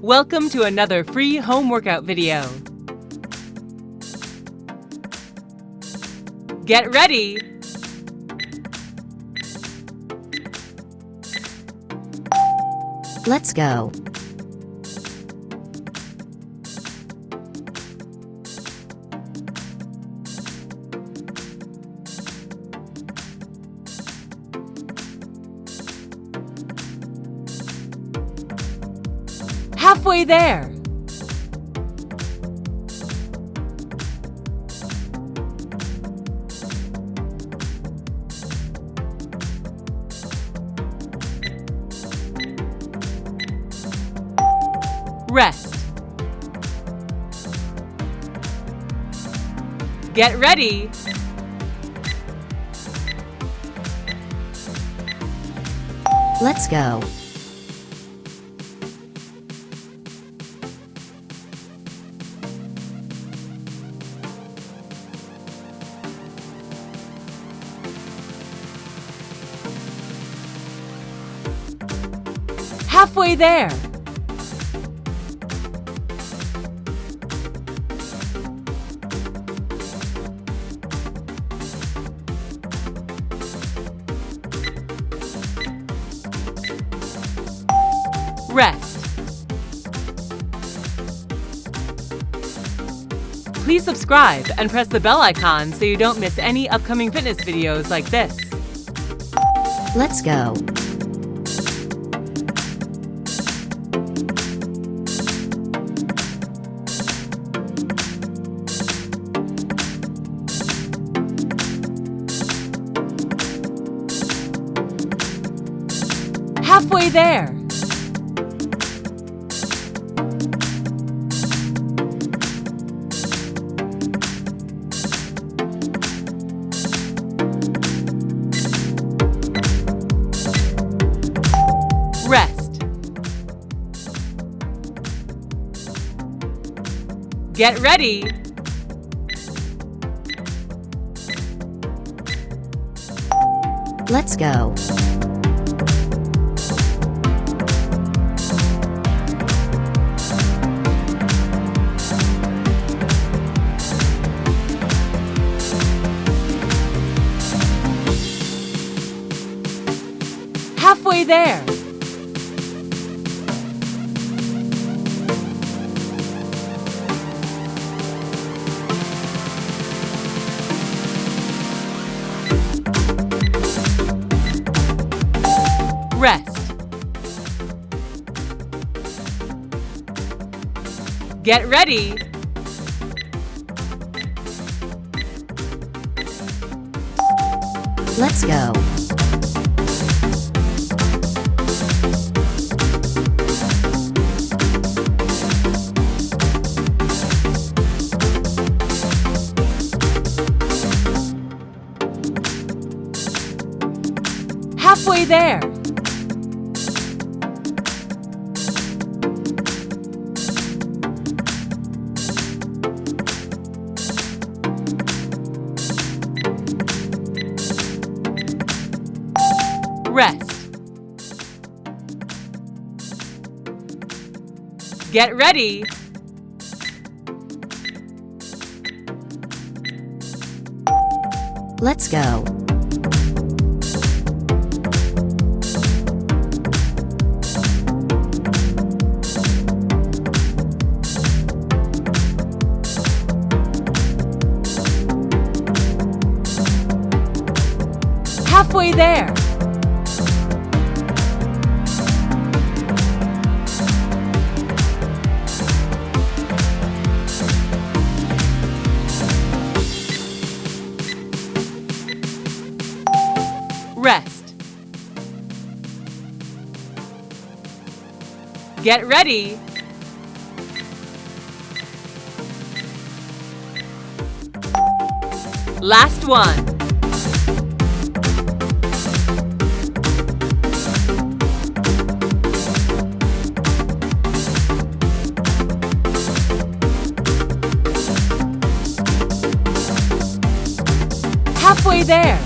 Welcome to another free home workout video. Get ready! Let's go. Halfway there. Rest. Get ready. Let's go. Halfway there. Rest. Please subscribe and press the bell icon so you don't miss any upcoming fitness videos like this. Let's go. Halfway there. Rest. Get ready. Let's go. Halfway there. Rest. Get ready. Let's go. Halfway there. Rest. Get ready. Let's go. Halfway there. Rest. Get ready. Last one. Halfway there.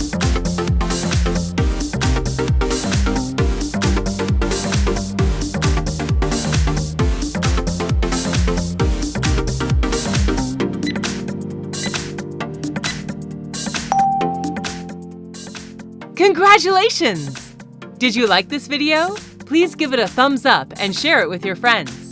Congratulations! Did you like this video? Please give it a thumbs up and share it with your friends.